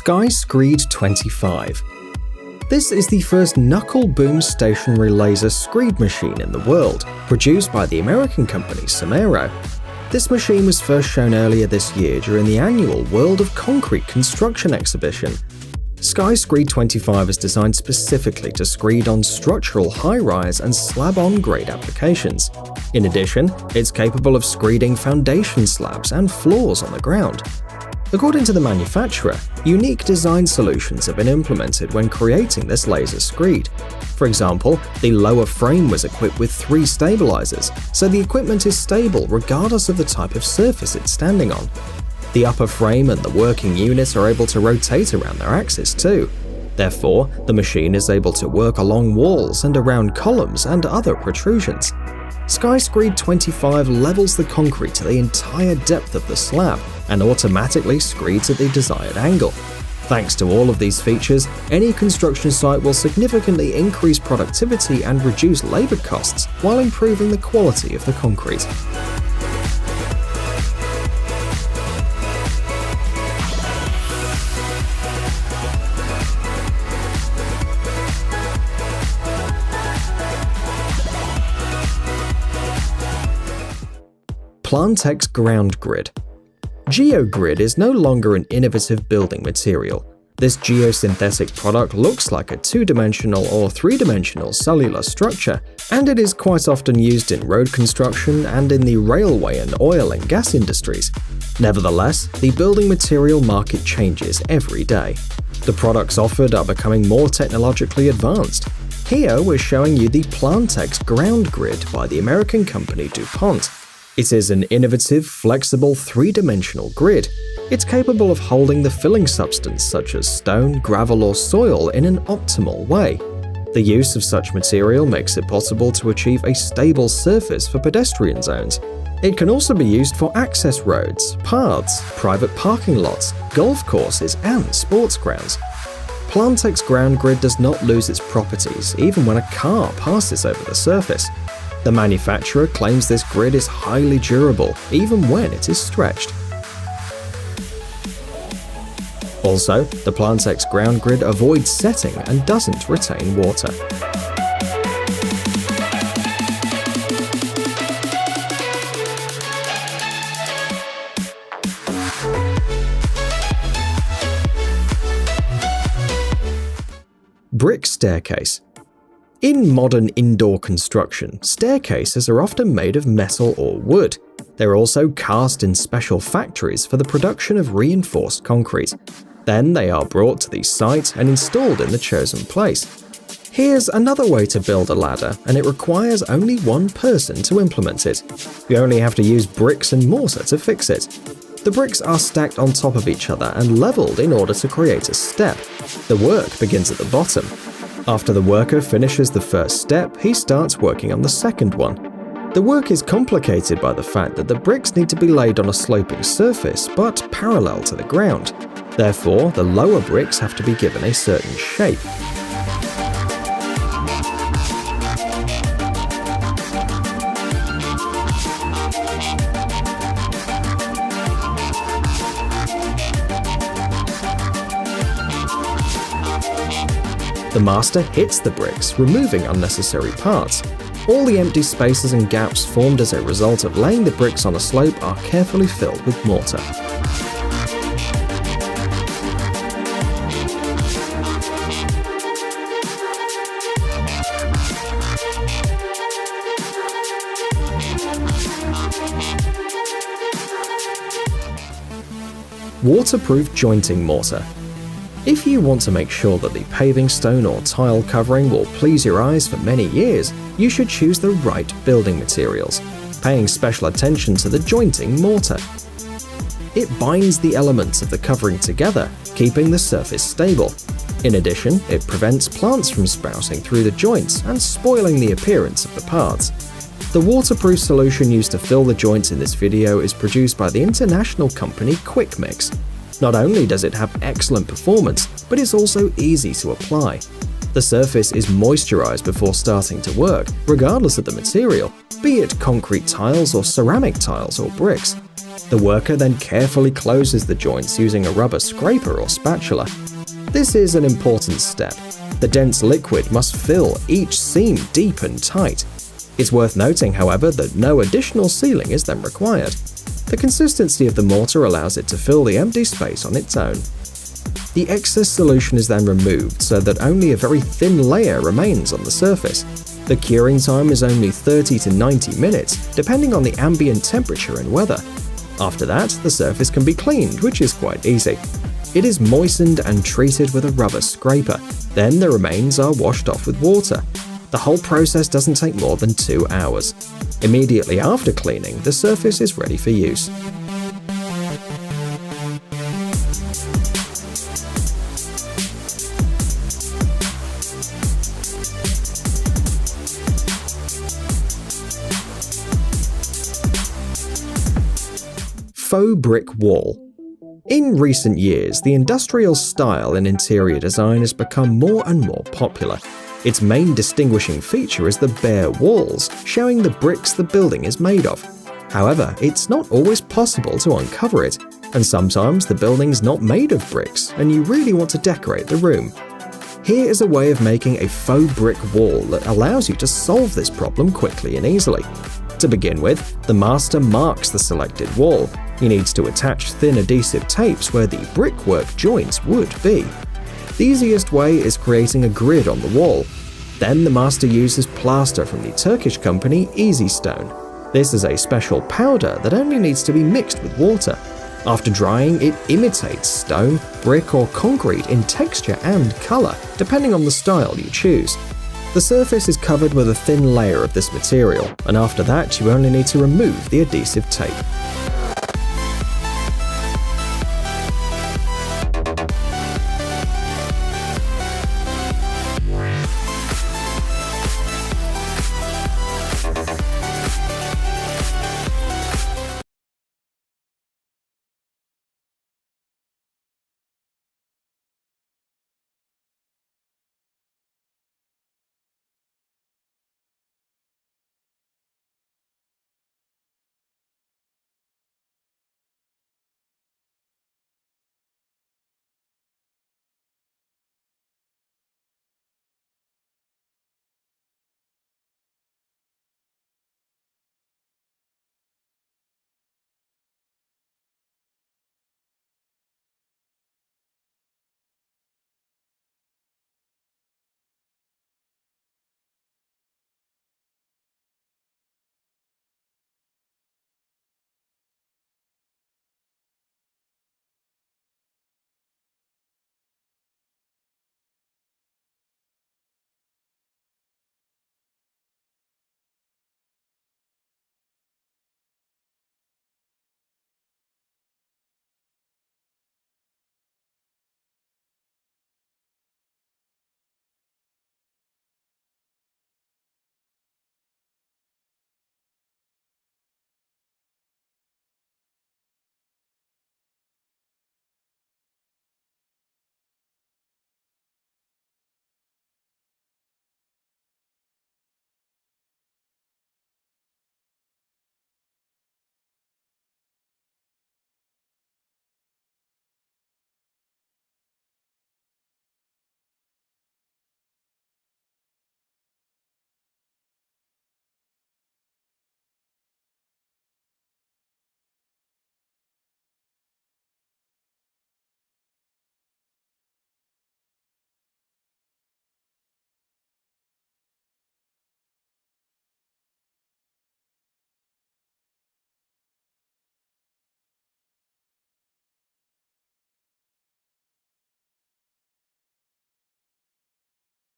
Sky Screed 25. This is the first knuckle-boom stationary laser screed machine in the world, produced by the American company Somero. This machine was first shown earlier this year during the annual World of Concrete Construction exhibition. Sky Screed 25 is designed specifically to screed on structural high-rise and slab-on grade applications. In addition, it's capable of screeding foundation slabs and floors on the ground. According to the manufacturer, unique design solutions have been implemented when creating this laser screed. For example, the lower frame was equipped with 3 stabilizers, so the equipment is stable regardless of the type of surface it's standing on. The upper frame and the working unit are able to rotate around their axis too. Therefore, the machine is able to work along walls and around columns and other protrusions. Sky Screed 25 levels the concrete to the entire depth of the slab and automatically screeds at the desired angle. Thanks to all of these features, any construction site will significantly increase productivity and reduce labor costs while improving the quality of the concrete. Plantex Ground Grid. GeoGrid is no longer an innovative building material. This geosynthetic product looks like a 2-dimensional or 3-dimensional cellular structure, and it is quite often used in road construction and in the railway and oil and gas industries. Nevertheless, the building material market changes every day. The products offered are becoming more technologically advanced. Here we're showing you the Plantex Ground Grid by the American company DuPont. It is an innovative, flexible 3-dimensional grid. It's capable of holding the filling substance such as stone, gravel, or soil in an optimal way. The use of such material makes it possible to achieve a stable surface for pedestrian zones. It can also be used for access roads, paths, private parking lots, golf courses, and sports grounds. Plantex Ground Grid does not lose its properties even when a car passes over the surface. The manufacturer claims this grid is highly durable, even when it is stretched. Also, the Plantex Ground Grid avoids setting and doesn't retain water. Brick staircase. In modern indoor construction, staircases are often made of metal or wood. They're also cast in special factories for the production of reinforced concrete. Then they are brought to the site and installed in the chosen place. Here's another way to build a ladder, and it requires only one person to implement it. You only have to use bricks and mortar to fix it. The bricks are stacked on top of each other and leveled in order to create a step. The work begins at the bottom. After the worker finishes the first step, he starts working on the second one. The work is complicated by the fact that the bricks need to be laid on a sloping surface, but parallel to the ground. Therefore, the lower bricks have to be given a certain shape. The master hits the bricks, removing unnecessary parts. All the empty spaces and gaps formed as a result of laying the bricks on a slope are carefully filled with mortar. Waterproof jointing mortar. If you want to make sure that the paving stone or tile covering will please your eyes for many years, you should choose the right building materials, paying special attention to the jointing mortar. It binds the elements of the covering together, keeping the surface stable. In addition, it prevents plants from sprouting through the joints and spoiling the appearance of the parts. The waterproof solution used to fill the joints in this video is produced by the international company Quick Mix. Not only does it have excellent performance, but it's also easy to apply. The surface is moisturized before starting to work, regardless of the material, be it concrete tiles or ceramic tiles or bricks. The worker then carefully closes the joints using a rubber scraper or spatula. This is an important step. The dense liquid must fill each seam deep and tight. It's worth noting, however, that no additional sealing is then required. The consistency of the mortar allows it to fill the empty space on its own. The excess solution is then removed so that only a very thin layer remains on the surface. The curing time is only 30 to 90 minutes, depending on the ambient temperature and weather. After that, the surface can be cleaned, which is quite easy. It is moistened and treated with a rubber scraper. Then the remains are washed off with water. The whole process doesn't take more than 2 hours. Immediately after cleaning, the surface is ready for use. Faux brick wall. In recent years, the industrial style in interior design has become more and more popular. Its main distinguishing feature is the bare walls, showing the bricks the building is made of. However, it's not always possible to uncover it, and sometimes the building's not made of bricks, and you really want to decorate the room. Here is a way of making a faux brick wall that allows you to solve this problem quickly and easily. To begin with, the master marks the selected wall. He needs to attach thin adhesive tapes where the brickwork joints would be. The easiest way is creating a grid on the wall. Then the master uses plaster from the Turkish company Easy Stone. This is a special powder that only needs to be mixed with water. After drying, it imitates stone, brick or concrete in texture and color, depending on the style you choose. The surface is covered with a thin layer of this material, and after that you only need to remove the adhesive tape.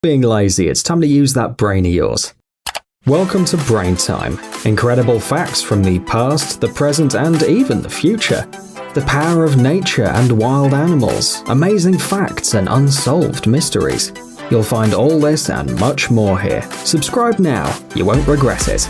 Being lazy, it's time to use that brain of yours. Welcome to Brain Time. Incredible facts from the past, the present, and even the future. The power of nature and wild animals, amazing facts and unsolved mysteries. You'll find all this and much more here. Subscribe now, you won't regret it.